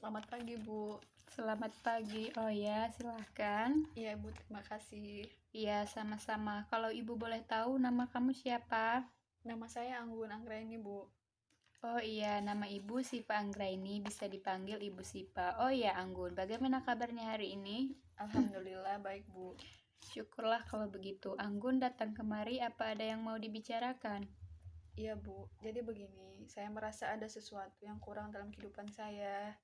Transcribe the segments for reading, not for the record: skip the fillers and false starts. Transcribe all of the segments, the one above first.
Selamat pagi, Bu. Selamat pagi. Oh ya, silahkan. Iya, Bu, terima kasih. Iya, sama-sama. Kalau Ibu boleh tahu nama kamu siapa? Nama saya Anggun Anggraini, Bu. Oh iya, nama Ibu Siva Anggraini, bisa dipanggil Ibu Siva. Oh iya, Anggun. Bagaimana kabarnya hari ini? Alhamdulillah baik, Bu. Syukurlah kalau begitu. Anggun datang kemari, apa ada yang mau dibicarakan? Iya, Bu. Jadi begini, saya merasa ada sesuatu yang kurang dalam kehidupan saya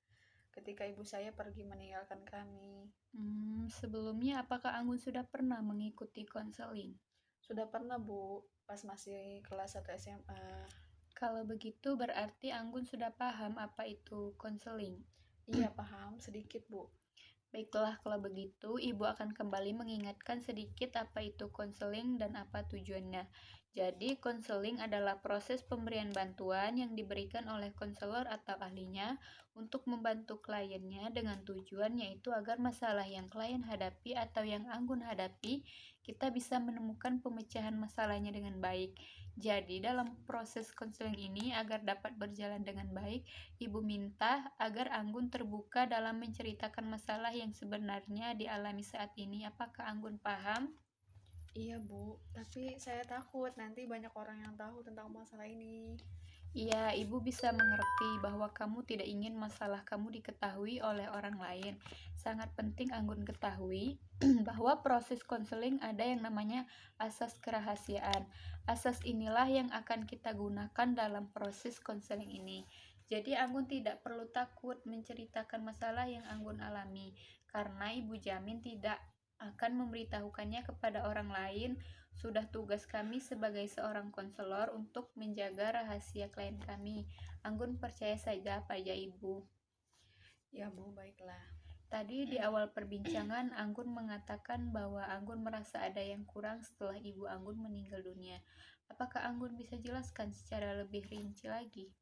ketika ibu saya pergi meninggalkan kami. Sebelumnya apakah Anggun sudah pernah mengikuti konseling? Sudah pernah, Bu, pas masih kelas 1 SMA. Kalau begitu berarti Anggun sudah paham apa itu konseling. Iya, paham sedikit, Bu. Baiklah, kalau begitu, Ibu akan kembali mengingatkan sedikit apa itu konseling dan apa tujuannya. Jadi, konseling adalah proses pemberian bantuan yang diberikan oleh konselor atau ahlinya untuk membantu kliennya dengan tujuan yaitu agar masalah yang klien hadapi atau yang Anggun hadapi, kita bisa menemukan pemecahan masalahnya dengan baik. Jadi, dalam proses konseling ini, agar dapat berjalan dengan baik, Ibu minta agar Anggun terbuka dalam menceritakan masalah yang sebenarnya dialami saat ini. Apakah Anggun paham? Iya, Bu. Tapi saya takut nanti banyak orang yang tahu tentang masalah ini. Iya, Ibu bisa mengerti bahwa kamu tidak ingin masalah kamu diketahui oleh orang lain. Sangat penting Anggun ketahui bahwa proses konseling ada yang namanya asas kerahasiaan. Asas inilah yang akan kita gunakan dalam proses konseling ini. Jadi Anggun tidak perlu takut menceritakan masalah yang Anggun alami, karena Ibu jamin tidak akan memberitahukannya kepada orang lain. Sudah tugas kami sebagai seorang konselor untuk menjaga rahasia klien kami. Anggun percaya saja pada Ibu. Ya, Bu, baiklah. Tadi di awal perbincangan Anggun mengatakan bahwa Anggun merasa ada yang kurang setelah ibu Anggun meninggal dunia. Apakah Anggun bisa jelaskan secara lebih rinci lagi?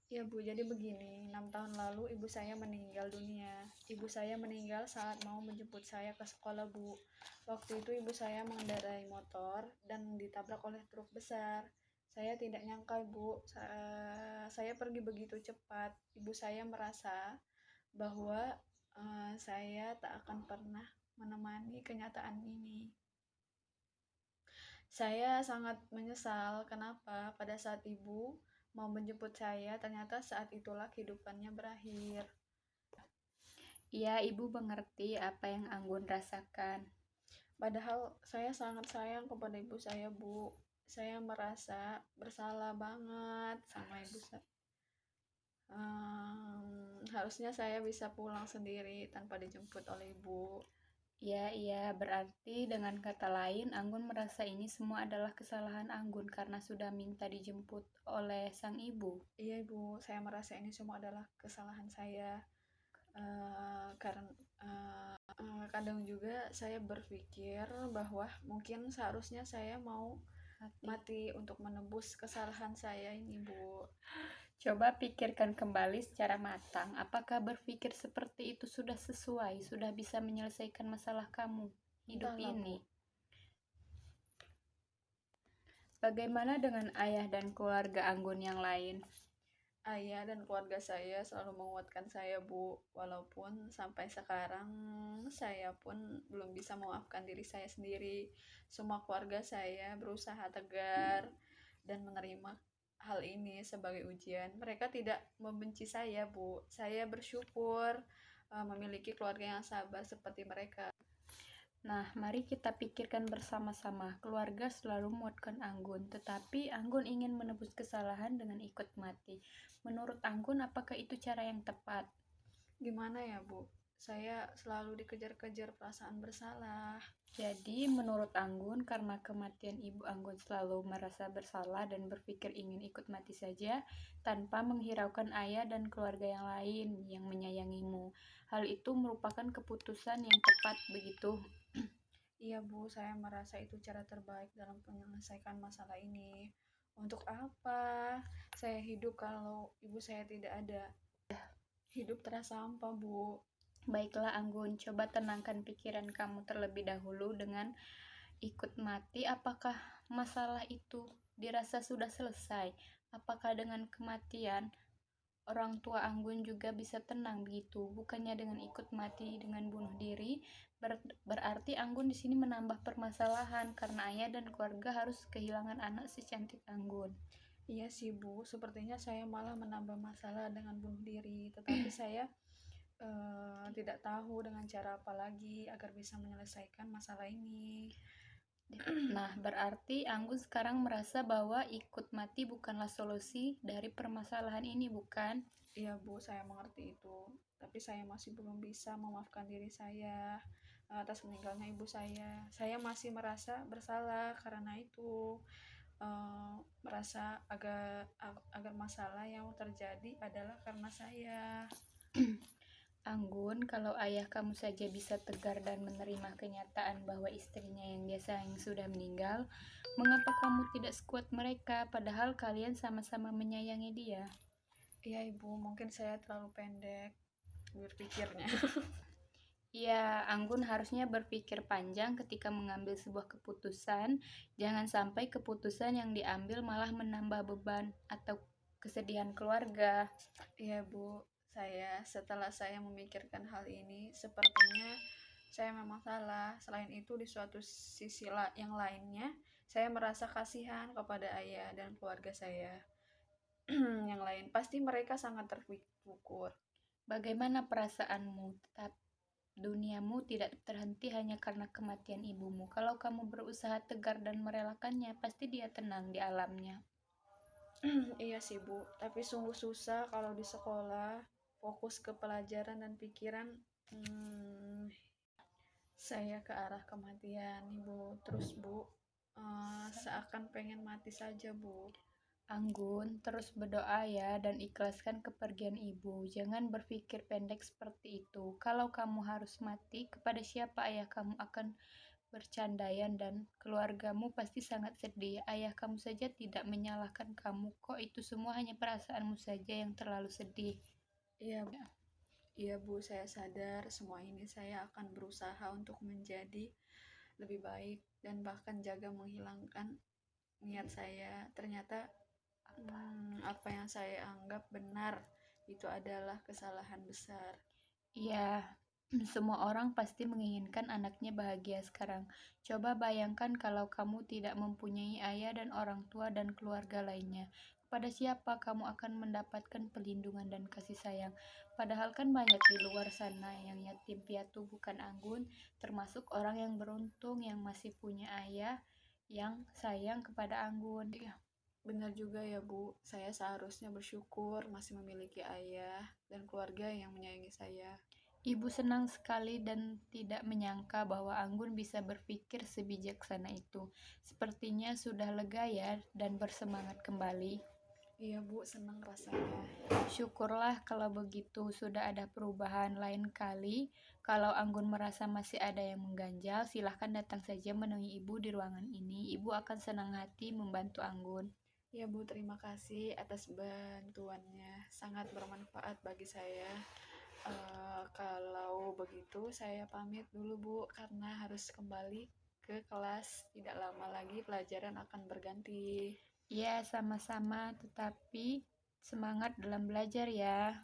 Ya, Bu, jadi begini, 6 tahun lalu ibu saya meninggal dunia. Ibu saya meninggal saat mau menjemput saya ke sekolah, Bu. Waktu itu ibu saya mengendarai motor dan ditabrak oleh truk besar. Saya tidak nyangka, Bu. Saya pergi begitu cepat. Ibu saya merasa bahwa saya tak akan pernah menemani kenyataan ini. Saya sangat menyesal kenapa pada saat ibu mau menjemput saya, ternyata saat itulah kehidupannya berakhir. Iya, Ibu mengerti apa yang Anggun rasakan. Padahal saya sangat sayang kepada ibu saya, Bu. Saya merasa bersalah banget sama ibu saya. Harusnya saya bisa pulang sendiri tanpa dijemput oleh ibu. Iya, berarti dengan kata lain Anggun merasa ini semua adalah kesalahan Anggun karena sudah minta dijemput oleh sang ibu. Iya, ibu, saya merasa ini semua adalah kesalahan saya. Karena kadang juga saya berpikir bahwa mungkin seharusnya saya mau mati untuk menebus kesalahan saya ini, Bu. Coba pikirkan kembali secara matang, apakah berpikir seperti itu sudah sesuai, sudah bisa menyelesaikan masalah kamu hidup Entahlah, ini. Bu. Bagaimana dengan ayah dan keluarga Anggun yang lain? Ayah dan keluarga saya selalu menguatkan saya, Bu. Walaupun sampai sekarang saya pun belum bisa memaafkan diri saya sendiri. Semua keluarga saya berusaha tegar dan menerima hal ini sebagai ujian. Mereka tidak membenci saya, Bu. Saya bersyukur memiliki keluarga yang sabar seperti mereka. Nah, mari kita pikirkan bersama-sama. Keluarga selalu menguatkan Anggun, tetapi Anggun ingin menebus kesalahan dengan ikut mati. Menurut Anggun, apakah itu cara yang tepat? Gimana ya, Bu? Saya selalu dikejar-kejar perasaan bersalah. Jadi, menurut Anggun, karena kematian ibu Anggun selalu merasa bersalah dan berpikir ingin ikut mati saja, tanpa menghiraukan ayah dan keluarga yang lain yang menyayangimu. Hal itu merupakan keputusan yang tepat, begitu? Iya, Bu, saya merasa itu cara terbaik dalam menyelesaikan masalah ini. Untuk apa saya hidup kalau ibu saya tidak ada? Hidup terasa hampa, Bu. Baiklah Anggun, coba tenangkan pikiran kamu terlebih dahulu dengan ikut mati. Apakah masalah itu dirasa sudah selesai? Apakah dengan kematian Orang tua Anggun juga bisa tenang begitu, bukannya dengan ikut mati dengan bunuh diri. Berarti Anggun di sini menambah permasalahan karena ayah dan keluarga harus kehilangan anak secantik Anggun. Iya sih Bu, sepertinya saya malah menambah masalah dengan bunuh diri, tetapi saya tidak tahu dengan cara apa lagi agar bisa menyelesaikan masalah ini. Nah, berarti Anggun sekarang merasa bahwa ikut mati bukanlah solusi dari permasalahan ini, bukan? Iya Bu, saya mengerti itu, tapi saya masih belum bisa memaafkan diri saya atas meninggalnya ibu saya. Saya masih merasa bersalah karena itu, merasa agar masalah yang terjadi adalah karena saya. Anggun, kalau ayah kamu saja bisa tegar dan menerima kenyataan bahwa istrinya yang dia sayang sudah meninggal, mengapa kamu tidak sekuat mereka padahal kalian sama-sama menyayangi dia? Iya Ibu, mungkin saya terlalu pendek berpikirnya. Ya, Anggun harusnya berpikir panjang ketika mengambil sebuah keputusan. Jangan sampai keputusan yang diambil malah menambah beban atau kesedihan keluarga. Iya Bu, setelah saya memikirkan hal ini, sepertinya saya memang salah. Selain itu, di suatu sisi yang lainnya, saya merasa kasihan kepada ayah dan keluarga saya. Yang lain, pasti mereka sangat terpukul. Bagaimana perasaanmu? Tetap duniamu tidak terhenti hanya karena kematian ibumu. Kalau kamu berusaha tegar dan merelakannya, pasti dia tenang di alamnya. Iya sih Bu, tapi sungguh susah kalau di sekolah fokus ke pelajaran dan pikiran saya ke arah kematian Ibu. Terus Bu, seakan pengen mati saja Bu. Anggun, terus berdoa ya dan ikhlaskan kepergian ibu. Jangan berpikir pendek seperti itu. Kalau kamu harus mati, kepada siapa ayah kamu akan bercandaian dan keluargamu pasti sangat sedih. Ayah kamu saja tidak menyalahkan kamu kok, itu semua hanya perasaanmu saja yang terlalu sedih. Iya, iya Bu, saya sadar semua ini saya akan berusaha untuk menjadi lebih baik dan bahkan jaga menghilangkan niat saya. Ternyata apa yang saya anggap benar itu adalah kesalahan besar. Iya, semua orang pasti menginginkan anaknya bahagia sekarang. Coba bayangkan kalau kamu tidak mempunyai ayah dan orang tua dan keluarga lainnya. Kepada siapa kamu akan mendapatkan perlindungan dan kasih sayang? Padahal kan banyak di luar sana yang yatim piatu bukan Anggun, termasuk orang yang beruntung yang masih punya ayah yang sayang kepada Anggun. Iya, benar juga ya Bu, saya seharusnya bersyukur masih memiliki ayah dan keluarga yang menyayangi saya. Ibu senang sekali dan tidak menyangka bahwa Anggun bisa berpikir sebijaksana itu. Sepertinya sudah lega ya dan bersemangat kembali. Iya Bu, senang rasanya. Syukurlah kalau begitu, sudah ada perubahan. Lain kali kalau Anggun merasa masih ada yang mengganjal, silahkan datang saja menemui ibu di ruangan ini. Ibu akan senang hati membantu Anggun. Ya Bu, terima kasih atas bantuannya, sangat bermanfaat bagi saya. Kalau begitu saya pamit dulu Bu, karena harus kembali ke kelas. Tidak lama lagi pelajaran akan berganti. Ya, sama-sama, tetapi semangat dalam belajar ya.